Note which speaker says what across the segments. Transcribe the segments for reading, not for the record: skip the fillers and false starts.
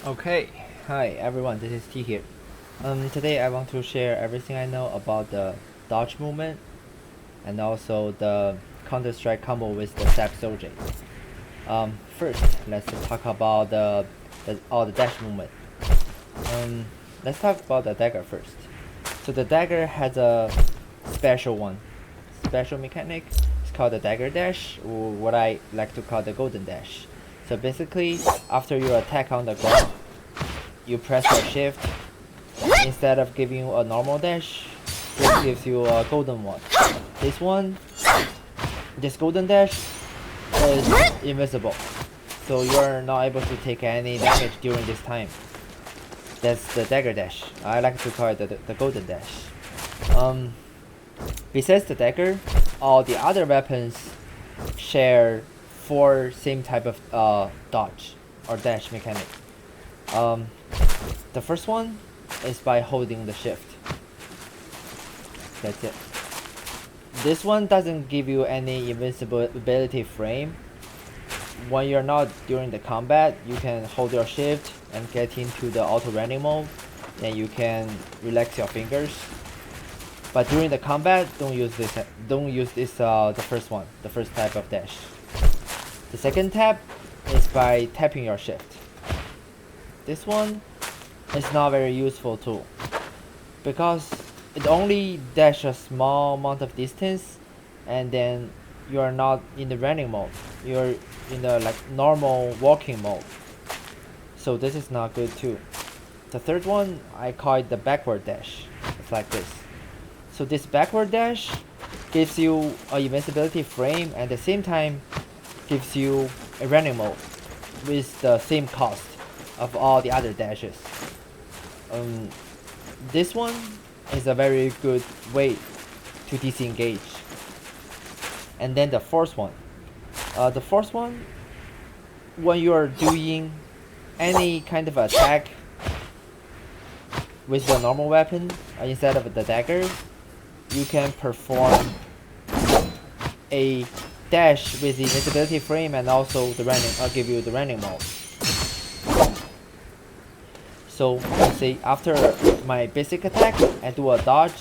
Speaker 1: Okay, hi everyone, this is T here. Today I want to share everything I know about the dodge movement and also the Counter-Strike combo with the Sap Soldier. First, let's talk about the dash movement. Let's talk about the dagger first. So the dagger has a special special mechanic. It's called the dagger dash, or what I like to call the golden dash. So basically, after you attack on the ground, you press your shift. Instead of giving you a normal dash, this gives you a golden one. This one, this golden dash is invisible, so you are not able to take any damage during this time. That's the dagger dash. I like to call it the golden dash. Besides the dagger, all the other weapons share 4 same type of dodge or dash mechanic. The first one is by holding the shift. That's it. This one doesn't give you any invincibility frame. When you're not during the combat, you can hold your shift and get into the auto running mode. Then you can relax your fingers. But during the combat, don't use this. The first one, the first type of dash. The second tap is by tapping your shift. This one is not very useful too, because it only dash a small amount of distance, and then you are not in the running mode. You're in the normal walking mode. So this is not good too. The third one, I call it the backward dash. It's like this. So this backward dash gives you a invincibility frame, and at the same time gives you a running mode with the same cost of all the other dashes. This one is a very good way to disengage. And then the fourth one. When you are doing any kind of attack with the normal weapon instead of the dagger, you can perform a dash with the invisibility frame and also the running. I'll give you the running mode. So let's say after my basic attack, I do a dodge.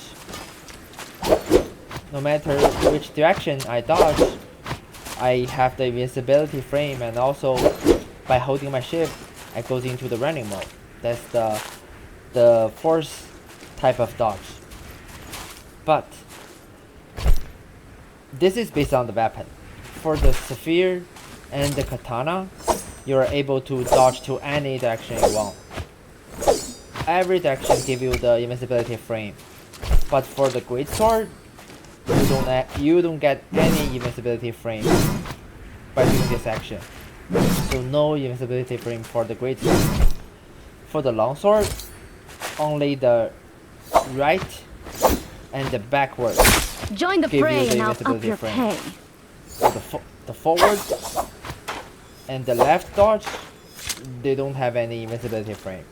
Speaker 1: No matter which direction I dodge, I have the invincibility frame, and also by holding my shift, I goes into the running mode. That's the fourth type of dodge. But this is based on the weapon. For the Sapphire and the Katana, you are able to dodge to any direction you want. Every direction give you the invincibility frame. But for the Great Sword, you don't get any invincibility frame by doing this action. So no invincibility frame for the Great Sword. For the Longsword, only the right and the backward
Speaker 2: Join the
Speaker 1: give
Speaker 2: fray
Speaker 1: you the
Speaker 2: and I'll up
Speaker 1: invincibility
Speaker 2: your
Speaker 1: frame.
Speaker 2: pay.
Speaker 1: The forward and the left dodge, they don't have any invincibility frame.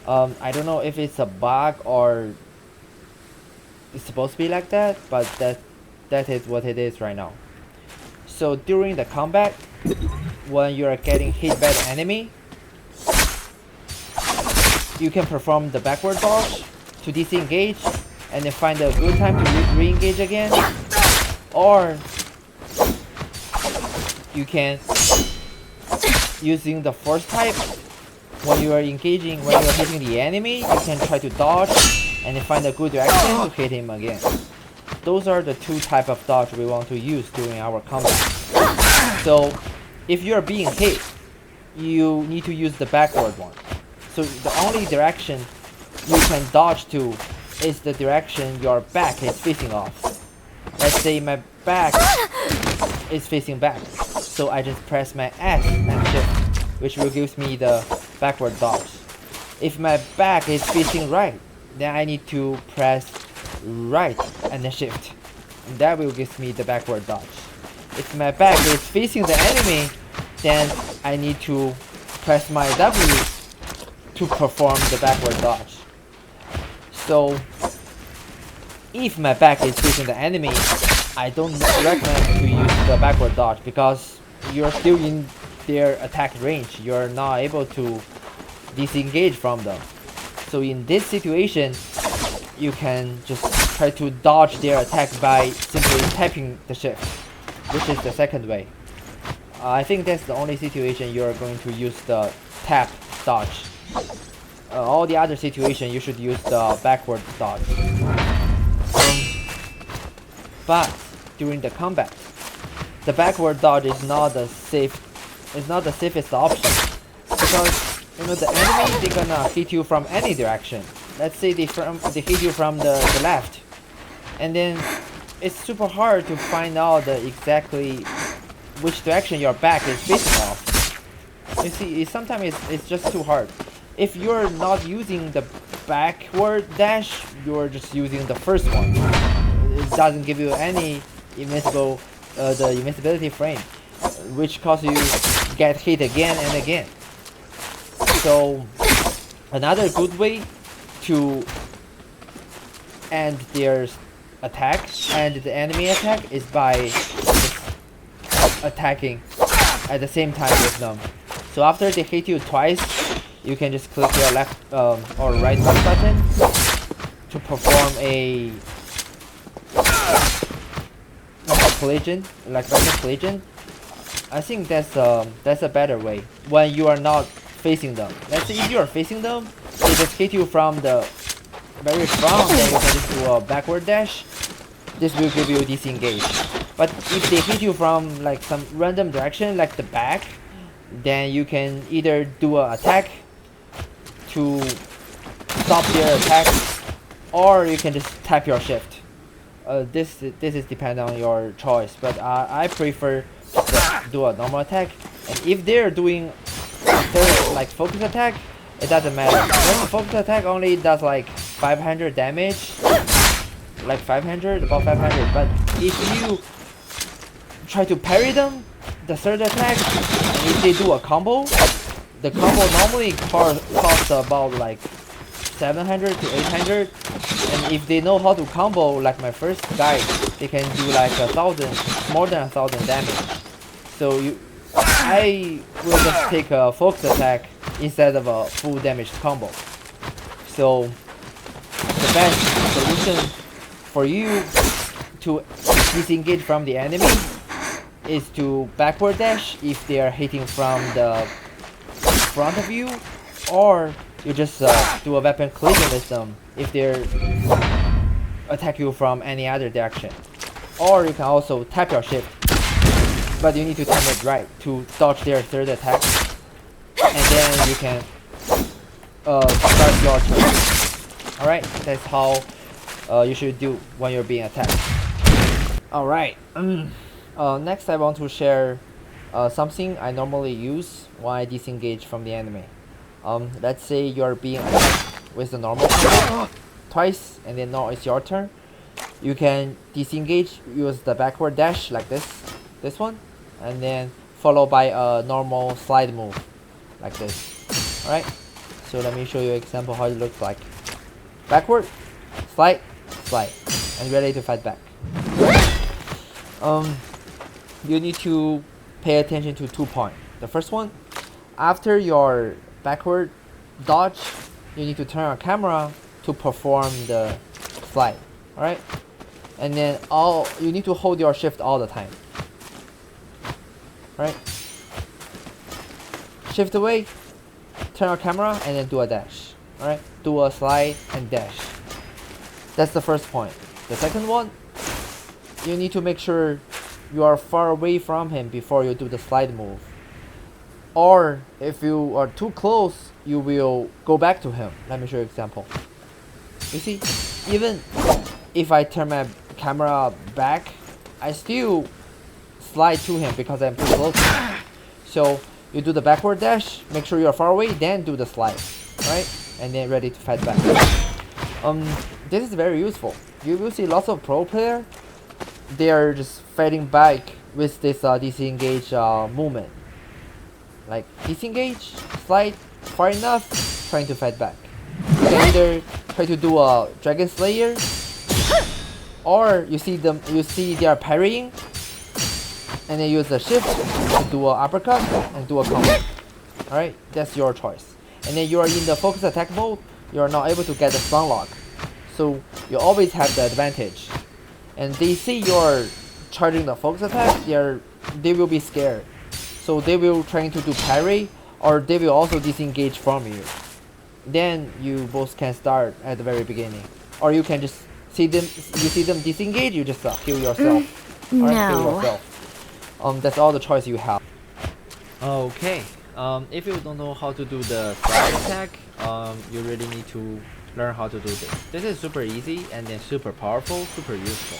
Speaker 1: I don't know if it's a bug or it's supposed to be like that, but that is what it is right now. So during the combat, when you are getting hit by the enemy, you can perform the backward dodge to disengage and then find a good time to re-engage again, or you can, using the force type, when you are engaging, when you are hitting the enemy, you can try to dodge and then find a good direction to hit him again. Those are the 2 type of dodge we want to use during our combat. So if you are being hit, you need to use the backward one. So the only direction you can dodge to is the direction your back is facing off. Let's say my back is facing back, so I just press my X and shift, which will give me the backward dodge. If my back is facing right, then I need to press right and then shift, and that will give me the backward dodge. If my back is facing the enemy, then I need to press my W to perform the backward dodge. So if my back is facing the enemy, I don't recommend to use the backward dodge, because you're still in their attack range. You're not able to disengage from them. So in this situation, you can just try to dodge their attack by simply tapping the shift, which is the second way. I think that's the only situation you're going to use the tap dodge. All the other situations you should use the backward dodge. But during the combat, the backward dodge is not the safest option, because you know the enemy, they're gonna hit you from any direction. Let's say they hit you from the left, and then it's super hard to find out exactly which direction your back is facing off. You see, sometimes it's just too hard. If you're not using the backward dash, you're just using the first one. It doesn't give you any the invincibility frame, which causes you to get hit again and again. So another good way to end their attack and the enemy attack is by attacking at the same time with them. So after they hit you twice, you can just click your left or right mouse button to perform a collision, like rapid collision. I think that's a better way when you are not facing them. Let's say if you are facing them, they just hit you from the very front, then you can just do a backward dash. This will give you disengage. But if they hit you from like some random direction, like the back, then you can either do an attack to stop their attack, or you can just tap your shift. This is dependent on your choice, but I prefer to do a normal attack. And if they're doing like focus attack, it doesn't matter. When focus attack only does like 500 damage, like 500, about 500. But if you try to parry them, the third attack, and if they do a combo, the combo normally costs about like 700 to 800. And if they know how to combo, like my first guy, they can do like more than 1,000 damage. So I will just take a focus attack instead of a full damage combo. So the best solution for you to disengage from the enemy is to backward dash if they are hitting from the front of you, or you just do a weapon collision with them if they're attack you from any other direction. Or you can also tap your shift, but you need to time it right to dodge their third attack, and then you can start your turn. Alright, that's how you should do when you're being attacked. Alright, next I want to share something I normally use when I disengage from the enemy. Let's say you're being attacked with the normal combo twice, and then now it's your turn. You can disengage, use the backward dash like this one, and then followed by a normal slide move like this. Alright, so let me show you an example how it looks like. Backward, slide, slide, and ready to fight back. You need to pay attention to 2 points. The first one, after your backward dodge, you need to turn your camera to perform the slide. Alright, and then you need to hold your shift all the time. Right, shift away, turn your camera, and then do a dash. Alright, do a slide and dash. That's the first point. The second one, you need to make sure you are far away from him before you do the slide move. Or if you are too close, you will go back to him. Let me show you an example. You see, even if I turn my camera back, I still slide to him because I'm too close to him. So you do the backward dash, make sure you're far away, then do the slide, right? And then ready to fight back. This is very useful. You will see lots of pro players, they are just fighting back with this disengage movement. Like disengage, slide far enough, trying to fight back. You can either try to do a Dragon Slayer, or you see they are parrying, and then use the shift to do a uppercut and do a combo. Alright, that's your choice. and then you are in the focus attack mode, you are not able to get the stun lock. So you always have the advantage. And they see you're charging the focus attack, they will be scared. So they will try to do parry, or they will also disengage from you. Then you both can start at the very beginning. Or you can just see them disengage, you just heal yourself.
Speaker 2: No.
Speaker 1: Heal yourself. That's all the choice you have. Okay. If you don't know how to do the slide attack, you really need to learn how to do this. This is super easy and then super powerful, super useful.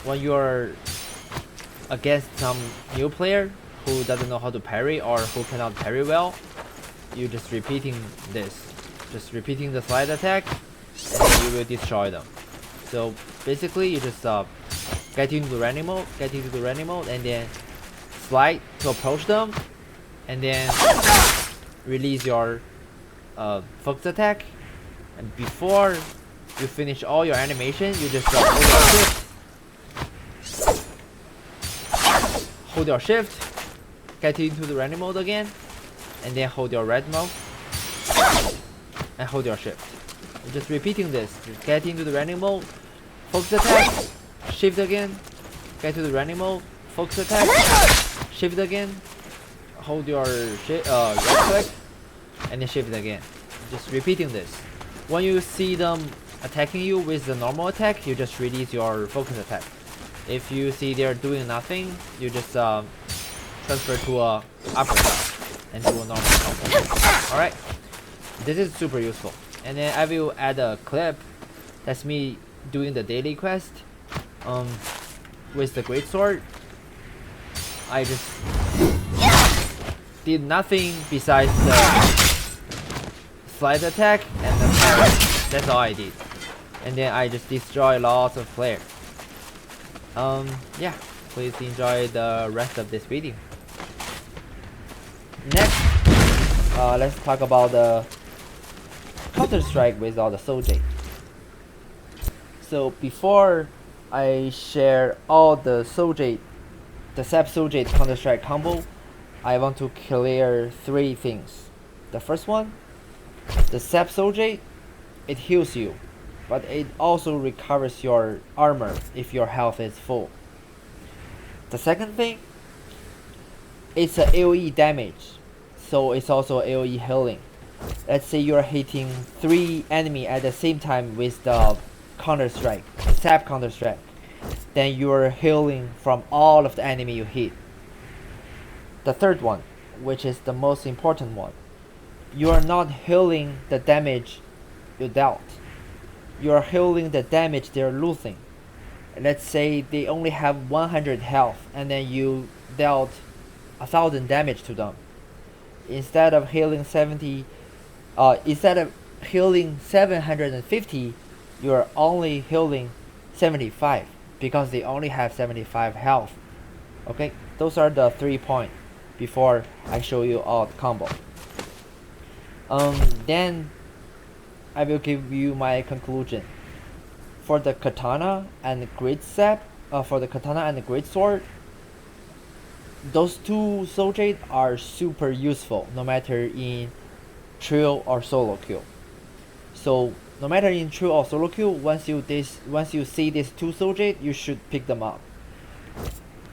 Speaker 1: When you're against some new player who doesn't know how to parry or who cannot parry well, you just repeating this. Just repeating the slide attack, and then you will destroy them. So basically you just get into the running mode, and then slide to approach them, and then release your focus attack. And before you finish all your animation, you just hold your shift, get into the running mode again, and then hold your red mouse and hold your shift. You're just repeating this. Just get into the running mode, focus attack, shift again, get to the running mode, focus attack, shift again, hold your right click, and then shift again. Just repeating this. When you see them attacking you with the normal attack, you just release your focus attack. If you see they're doing nothing, you just transfer to a uppercut and do a normal combo. Alright, this is super useful. And then I will add a clip. That's me doing the daily quest with the great sword. I just did nothing besides the slide attack and the parry. That's all I did. And then I just destroy lots of players. Yeah, please enjoy the rest of this video. Next, let's talk about the Counter-Strike without the Soul Jade. So before I share all the Soul Jade, the Sap Soul Jade Counter-Strike combo, I want to clear 3 things. The first one, the Sap Soul Jade, it heals you, but it also recovers your armor if your health is full. The second thing, it's a AoE damage, so it's also AoE healing. Let's say you're hitting 3 enemy at the same time with the Counter-Strike, Sap Counter-Strike, then you're healing from all of the enemy you hit. The third one, which is the most important one, you are not healing the damage you dealt. You are healing the damage they're losing. Let's say they only have 100 health and then you dealt 1000 damage to them. Instead of healing 750, you are only healing 75 because they only have 75 health. Okay, those are the 3 points before I show you all the combo. Then I will give you my conclusion. For the katana and the great sap, for the katana and the great sword, those 2 soul jade are super useful no matter in trio or solo queue. So no matter in trio or solo queue, once you see these 2 soul jade, you should pick them up.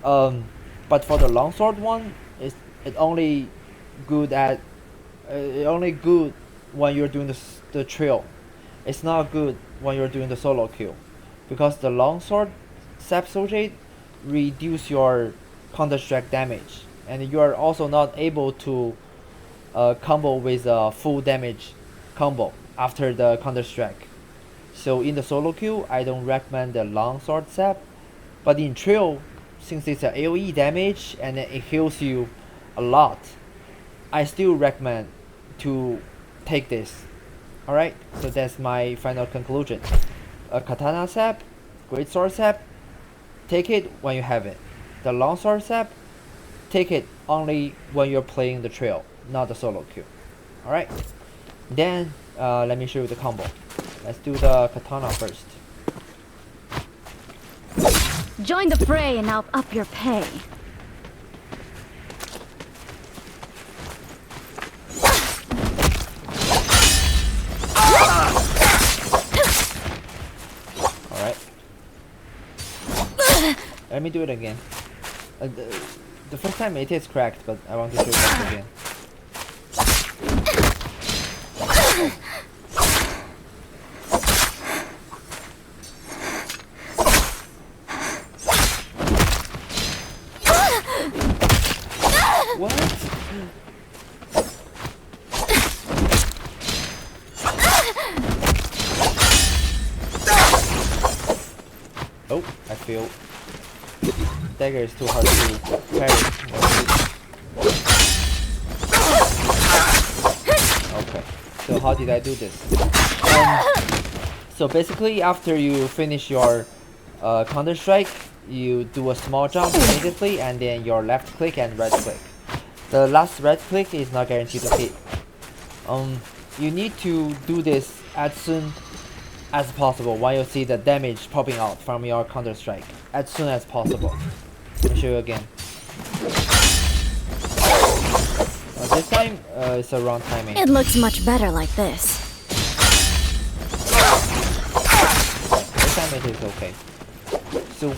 Speaker 1: But for the longsword one, it only good when you're doing the trio. It's not good when you're doing the solo queue, because the longsword sap soul jade reduce your Counter-Strike damage, and you are also not able to combo with a full damage combo after the Counter-Strike. So in the solo queue, I don't recommend the longsword sap, but in trio, since it's a AoE damage and it heals you a lot, I still recommend to take this. Alright, so that's my final conclusion. A katana sap, great sword sap, take it when you have it. The longsword sap, take it only when you're playing the trio, not the solo queue. Alright, then let me show you the combo. Let's do the katana first.
Speaker 2: Join the fray and I'll up your pay.
Speaker 1: Let me do it again. The first time it is cracked, but I want to show you guys again. What? Oh, I feel dagger is too hard to parry. Okay, so how did I do this? So basically, after you finish your Counter-Strike, you do a small jump immediately, and then your left click and right click. The last right click is not guaranteed to hit. You need to do this as soon as possible when you see the damage popping out from your Counter-Strike. As soon as possible. Let me show you again. This time, it's a wrong timing.
Speaker 2: It looks much better like this.
Speaker 1: This time it is okay. So,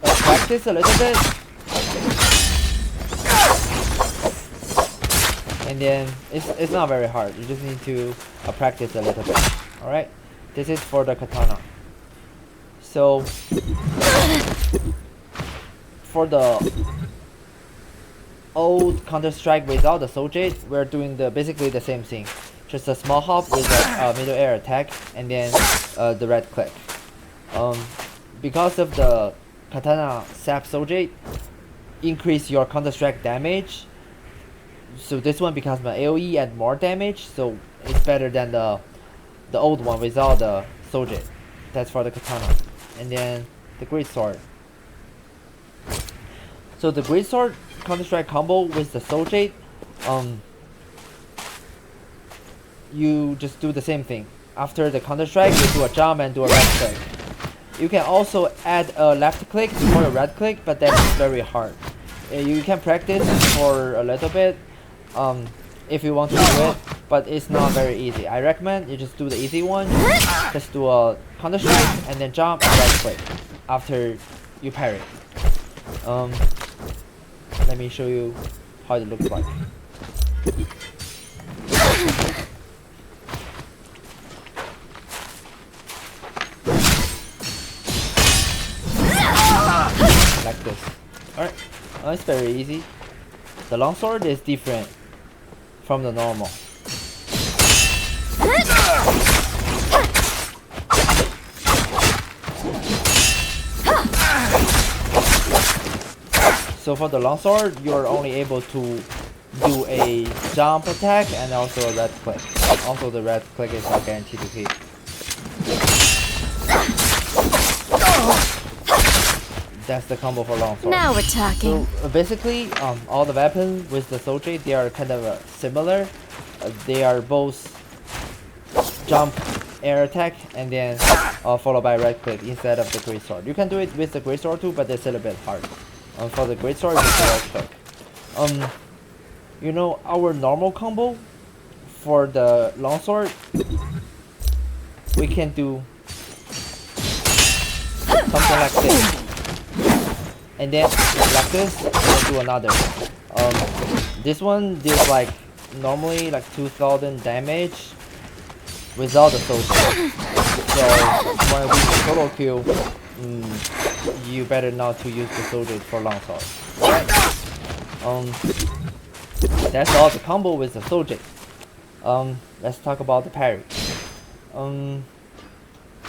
Speaker 1: practice a little bit. And then, it's not very hard. You just need to practice a little bit. Alright? This is for the katana. So, for the old Counter-Strike without the Soul Jade, we're doing basically the same thing. Just a small hop with a middle air attack, and then the right click. Because of the katana sap Soul Jade, increase your Counter-Strike damage. So this one becomes an AoE and more damage, so it's better than the old one without the Soul Jade. That's for the katana. And then the great sword. So the great sword Counter-Strike combo with the Soul Jade, you just do the same thing. After the Counter-Strike, you do a jump and do a right click. You can also add a left click before a right click, but that's very hard. You can practice for a little bit if you want to do it, but it's not very easy. I recommend you just do the easy one. Just do a Counter-Strike and then jump and right click after you parry. Let me show you how it looks like. Like this. Alright, it's very easy. The longsword is different from the normal. So for the longsword, you're only able to do a jump attack and also a right click. Also the right click is not guaranteed to hit. That's the combo for longsword.
Speaker 2: Now we're talking.
Speaker 1: So basically, all the weapons with the Soul Jade, they are kind of similar. They are both jump, air attack, and then followed by right click instead of the great sword. You can do it with the great sword too, but it's a little bit hard. For the great sword, it's a right click. You know, our normal combo for the longsword, we can do something like this. And then like this, we'll do another. This one deals like normally like 2000 damage without the Soul Jade. So when we do solo kill, you better not to use the Soul Jade for longsword. That's all the combo with the Soul Jade. Let's talk about the parry.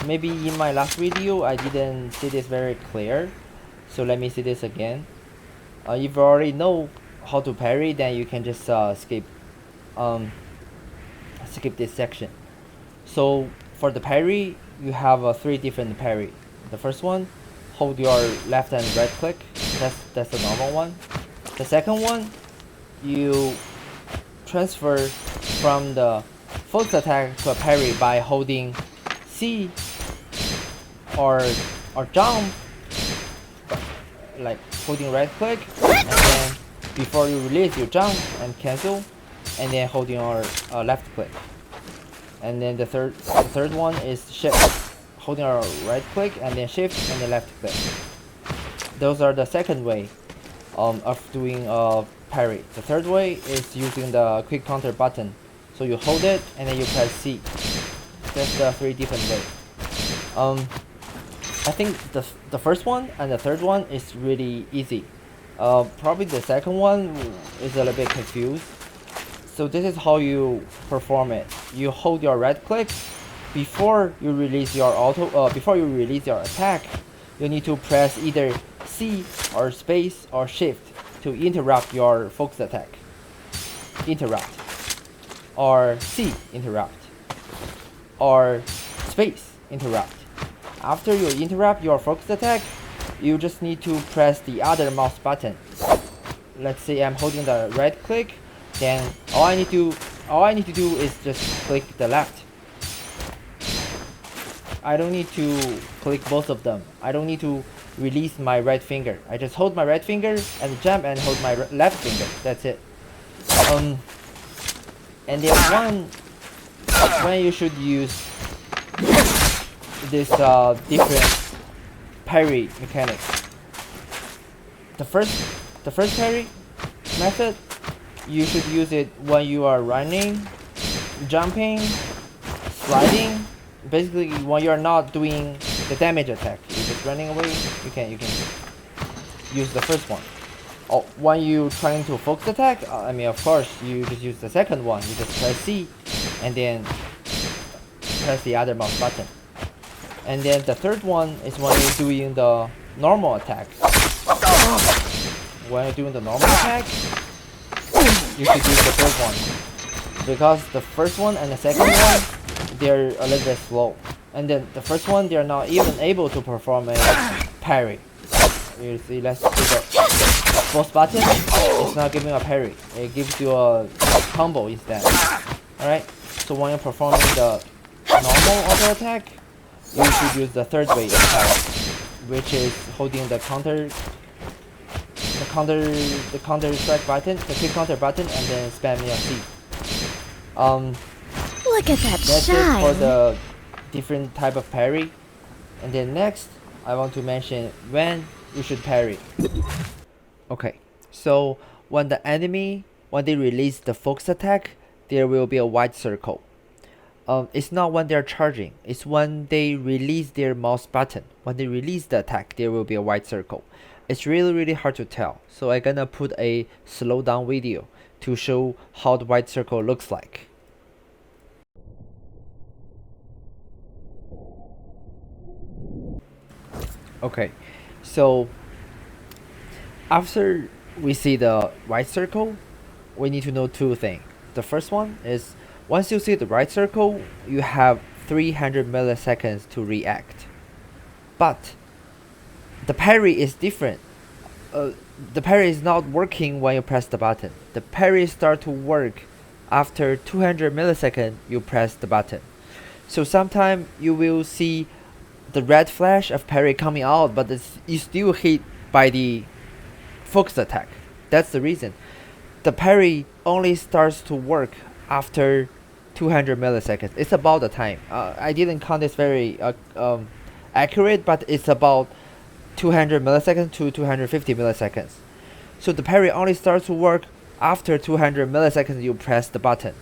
Speaker 1: Maybe in my last video I didn't see this very clear, so let me see this again. If you already know how to parry, then you can just skip this section. So for the parry, you have 3 different parry. The first one, hold your left and right click. That's the normal one. The second one, you transfer from the first attack to a parry by holding C or jump, like holding right click, and then before you release you jump and cancel, and then holding your left click. And then the third one is shift, holding our right click and then shift and then left click. those are the second way of doing parry. The third way is using the quick counter button. So you hold it and then you press C. That's the three different ways. I think the first one and the third one is really easy. Probably the second one is a little bit confused. So this is how you perform it. You hold your right click before you release your before you release your attack. You need to press either C or space or shift to interrupt your focus attack. Interrupt. Or C, interrupt. Or space, interrupt. After you interrupt your focus attack, you just need to press the other mouse button. Let's say I'm holding the right click, then all I need to do is just click the left. I don't need to click both of them. I don't need to release my right finger. I just hold my right finger and jump and hold my left finger. That's it. And then when you should use this different parry mechanics. The first parry method, you should use it when you are running, jumping, sliding. Basically, when you are not doing the damage attack, you're just running away. You can use the first one. Or when you trying to focus attack, I mean, of course, you just use the second one. You just press C, and then press the other mouse button. And then the third one is when you're doing the normal attack. When you're doing the normal attack, you should use the third one, because the first one and the second one, they're a little bit slow, and then the first one, they're not even able to perform a parry. You see, let's do the both button. It's not giving a parry, it gives you a combo instead. Alright, so when you're performing the normal auto attack, you should use the third way of parry, which is holding the counter strike button, the quick counter button, and then spamming your C.
Speaker 2: Look at that
Speaker 1: That's
Speaker 2: shine.
Speaker 1: it for the different type of parry. And then next, I want to mention when you should parry. Okay, so when they release the focus attack, there will be a white circle. It's not when they're charging, it's when they release their mouse button. When they release the attack, there will be a white circle. It's really hard to tell, so I'm gonna put a slow down video to show how the white circle looks like. Okay, so after we see the white circle, we need to know two things. The first one is, once you see the white circle, you have 300 milliseconds to react. But the parry is different. The parry is not working when you press the button. The parry starts to work after 200 milliseconds you press the button. So sometimes you will see the red flash of parry coming out, but you still hit by the focus attack. That's the reason. The parry only starts to work after 200 milliseconds. It's about the time. I didn't count this very accurate, but it's about 200 milliseconds to 250 milliseconds. So the parry only starts to work after 200 milliseconds you press the button.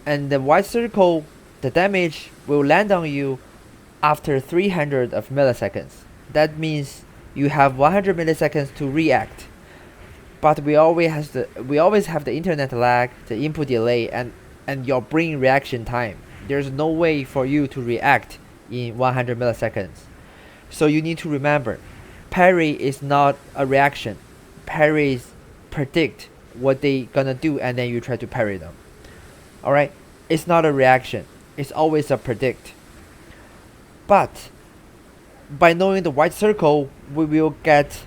Speaker 1: And the white circle, the damage will land on you after 300 of milliseconds. That means you have 100 milliseconds to react. But we always have the internet lag, the input delay, and your brain reaction time. There's no way for you to react in 100 milliseconds. So you need to remember, parry is not a reaction. Parries predict what they gonna do, and then you try to parry them. Alright? It's not a reaction. It's always a predict. But by knowing the white circle, we will get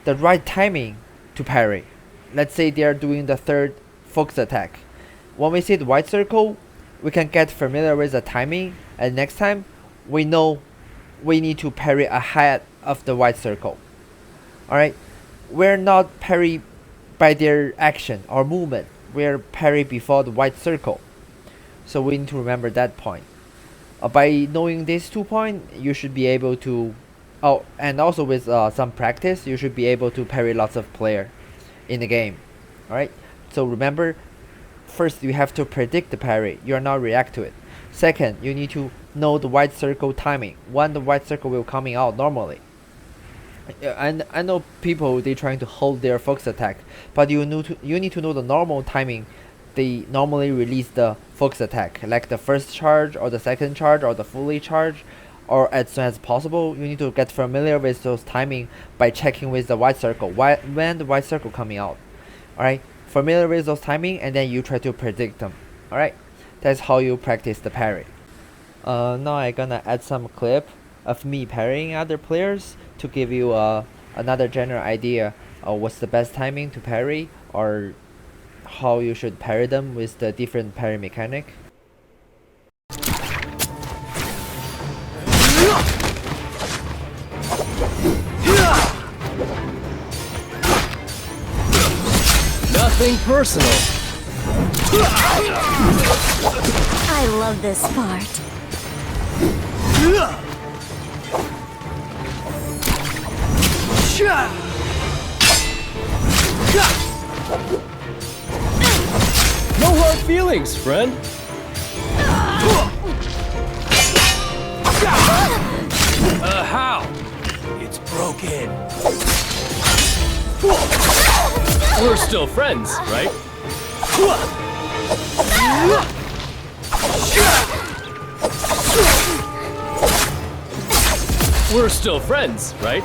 Speaker 1: the right timing to parry. Let's say they are doing the third focus attack. When we see the white circle, we can get familiar with the timing, and next time we know we need to parry ahead of the white circle. Alright? We're not parry by their action or movement. We're parry before the white circle. So we need to remember that point. By knowing these 2 points, you should be able to Oh, and also with some practice, you should be able to parry lots of player in the game. Alright, so remember, first you have to predict the parry, you are not react to it. Second, you need to know the white circle timing, when the white circle will coming out normally. And I know people, they trying to hold their focus attack, but you need to know the normal timing they normally release the focus attack, like the first charge or the second charge or the fully charge, or as soon as possible. You need to get familiar with those timing by checking with the white circle, when the white circle coming out. Alright, familiar with those timing, and then you try to predict them. Alright, that's how you practice the parry. Now I'm gonna add some clip of me parrying other players to give you another general idea of what's the best timing to parry, or how you should parry them with the different parry mechanic.
Speaker 3: Nothing personal.
Speaker 2: I love this part.
Speaker 3: No hard feelings, friend. How? It's broken. We're still friends, right? We're still friends, right?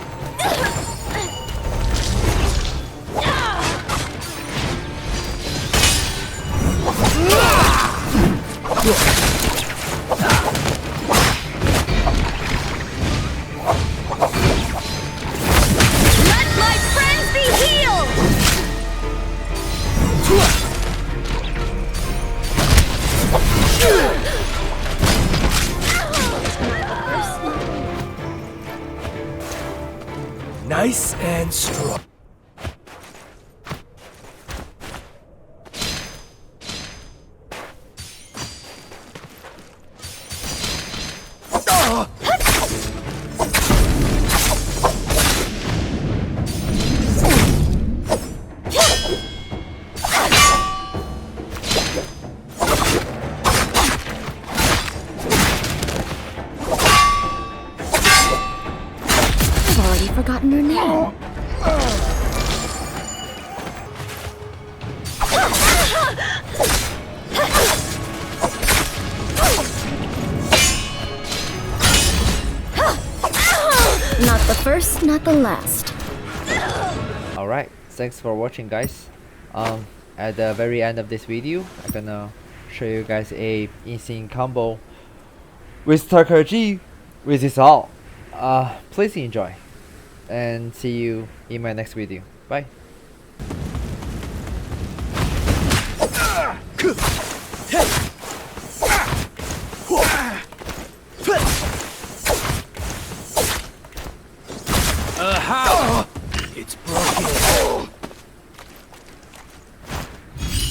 Speaker 2: Let my friends be healed!
Speaker 3: Nice and strong.
Speaker 2: I've already forgotten her name. Not the first, not the last.
Speaker 1: Alright, thanks for watching, guys. At the very end of this video, I'm gonna show you guys a insane combo with Takaji, with this all. Please enjoy, and see you in my next video. Bye.